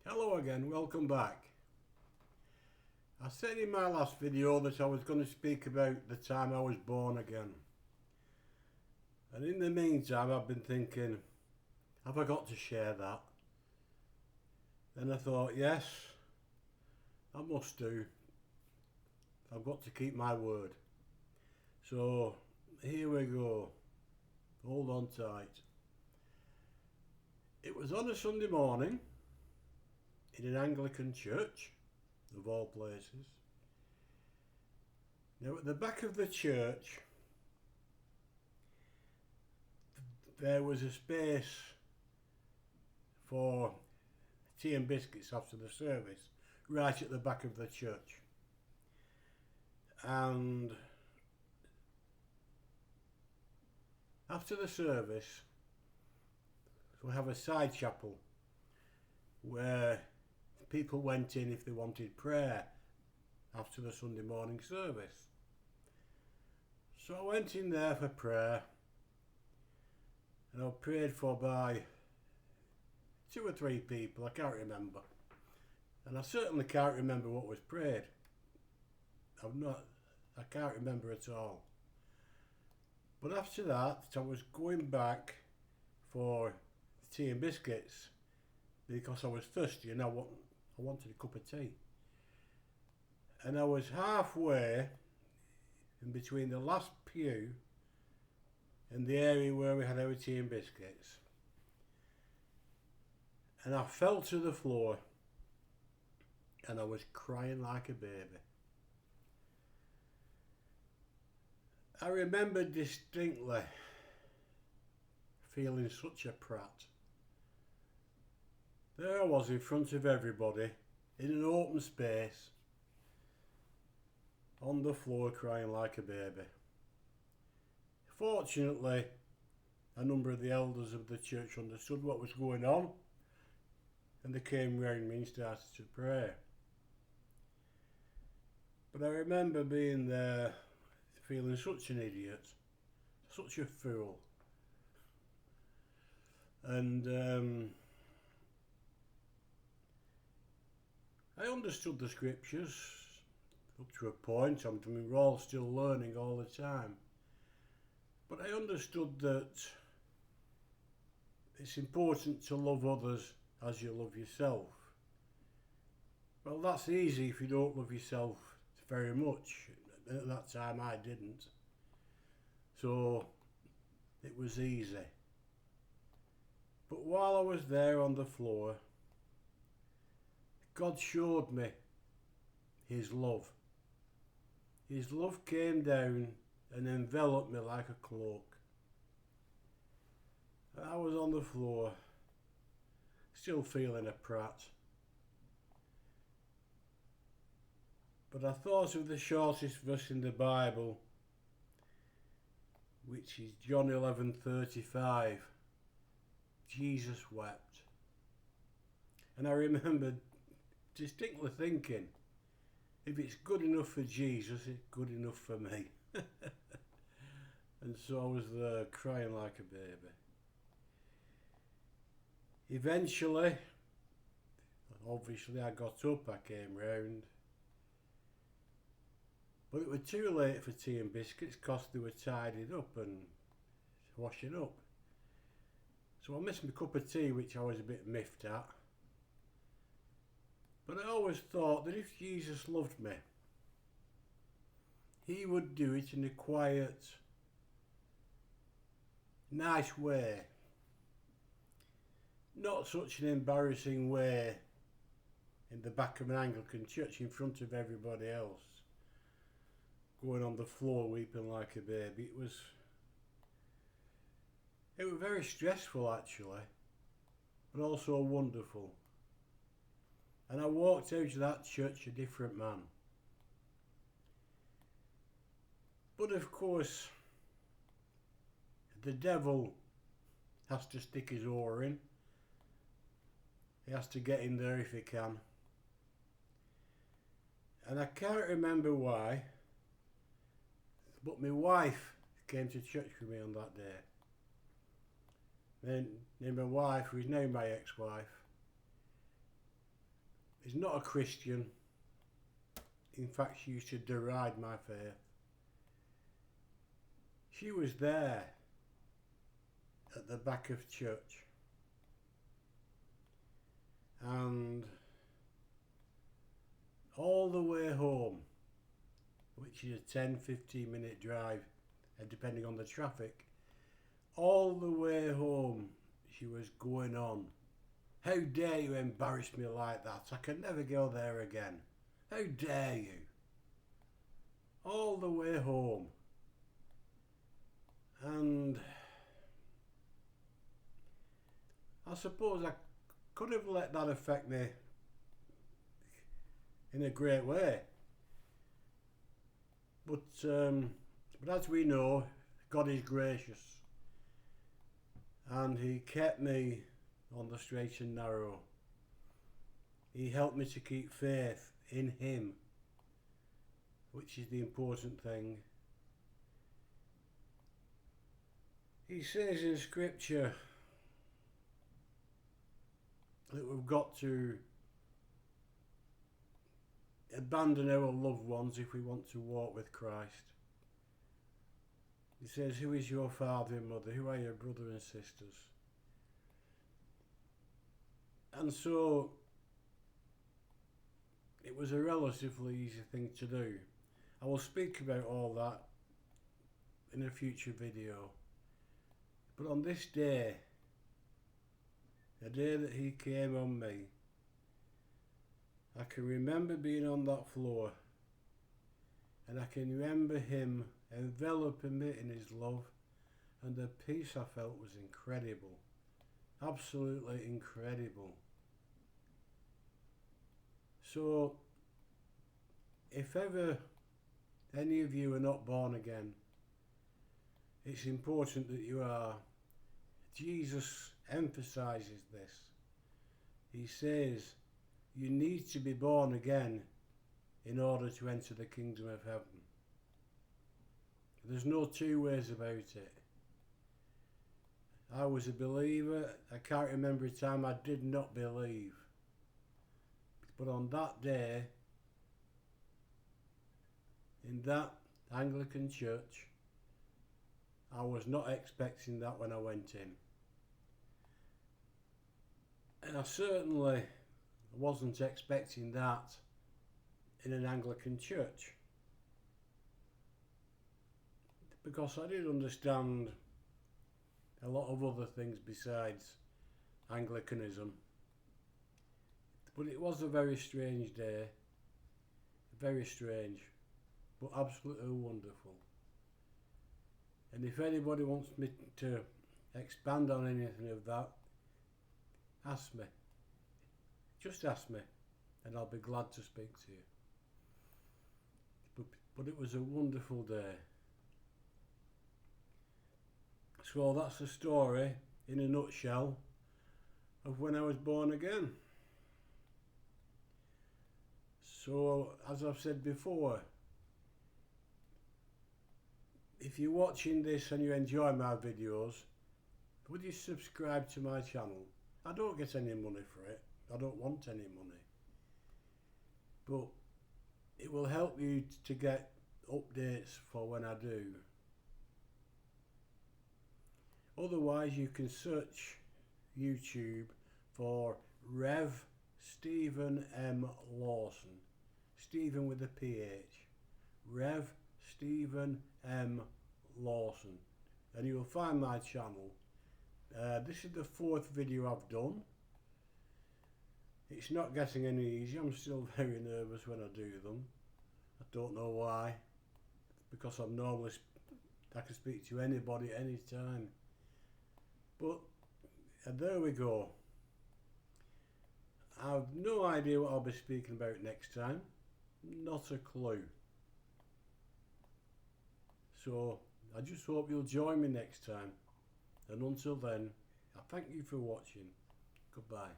Hello again, welcome back. I said in my last video that I was going to speak about the time I was born again. And in the meantime I've been thinking, have I got to share that? Then I thought, yes, I must do. I've got to keep my word. So here we go. Hold on tight. It was on a Sunday morning in an Anglican church, of all places. Now at the back of the church there was a space for tea and biscuits after the service, right at the back of the church. And after the service we have a side chapel where people went in if they wanted prayer after the Sunday morning service. So I went in there for prayer, and I was prayed for by 2 or 3 people, I can't remember. And I certainly can't remember what was prayed. I can't remember at all. But after that, I was going back for tea and biscuits because I was thirsty and I wanted a cup of tea. And I was halfway in between the last pew and the area where we had our tea and biscuits. And I fell to the floor and I was crying like a baby. I remember distinctly feeling such a prat. There I was in front of everybody in an open space on the floor crying like a baby. Fortunately, a number of the elders of the church understood what was going on and they came round me and started to pray. But I remember being there feeling such an idiot, such a fool. And I understood the scriptures up to a point. I mean, we're all still learning all the time. But I understood that it's important to love others as you love yourself. Well, that's easy if you don't love yourself very much. At that time I didn't. So it was easy. But while I was there on the floor, God showed me His love. His love came down and enveloped me like a cloak. I was on the floor, still feeling a prat. But I thought of the shortest verse in the Bible, which is John 11:35. Jesus wept. And I remembered distinctly thinking, if it's good enough for Jesus, it's good enough for me. And so I was there crying like a baby. Eventually, obviously I got up, I came round. But it was too late for tea and biscuits because they were tidied up and washing up. So I missed my cup of tea, which I was a bit miffed at. But I always thought that if Jesus loved me, He would do it in a quiet, nice way. Not such an embarrassing way in the back of an Anglican church in front of everybody else, going on the floor weeping like a baby. It was very stressful actually, but also wonderful. And I walked out of that church a different man. But of course, the devil has to stick his oar in. He has to get in there if he can. And I can't remember why, but my wife came to church with me on that day. Then my wife, who is now my ex-wife, is not a Christian. In fact, she used to deride my faith. She was there at the back of church, and all the way home, which is a 10-15 minute drive, and depending on the traffic, all the way home she was going on, "How dare you embarrass me like that? I can never go there again. How dare you?" All the way home. And I suppose I could have let that affect me in a great way. But as we know, God is gracious, and He kept me on the straight and narrow. He helped me to keep faith in Him, which is the important thing. He says in Scripture that we've got to abandon our loved ones if we want to walk with Christ. He says, "Who is your father and mother? Who are your brother and sisters?" And so it was a relatively easy thing to do. I will speak about all that in a future video. But on this day, the day that He came on me, I can remember being on that floor, and I can remember Him enveloping me in His love, and the peace I felt was incredible. Absolutely incredible. So, if ever any of you are not born again, it's important that you are. Jesus emphasises this. He says you need to be born again in order to enter the kingdom of heaven. There's no two ways about it. I was a believer. I can't remember a time I did not believe. But on that day, in that Anglican church, I was not expecting that when I went in. And I certainly wasn't expecting that in an Anglican church, because I did understand a lot of other things besides Anglicanism. But it was a very strange day, very strange, but absolutely wonderful. And if anybody wants me to expand on anything of that, ask me. Just ask me, and I'll be glad to speak to you. But it was a wonderful day. So that's the story, in a nutshell, of when I was born again. So, as I've said before, if you're watching this and you enjoy my videos, would you subscribe to my channel? I don't get any money for it. I don't want any money. But it will help you to get updates for when I do. Otherwise, you can search YouTube for Rev Stephen M. Lawson. Stephen with a PH. Rev Stephen M. Lawson. And you will find my channel. This is the 4th video I've done. It's not getting any easier. I'm still very nervous when I do them. I don't know why. Because I can speak to anybody anytime. But there we go. I've no idea what I'll be speaking about next time. Not a clue. So I just hope you'll join me next time. And until then, I thank you for watching. Goodbye.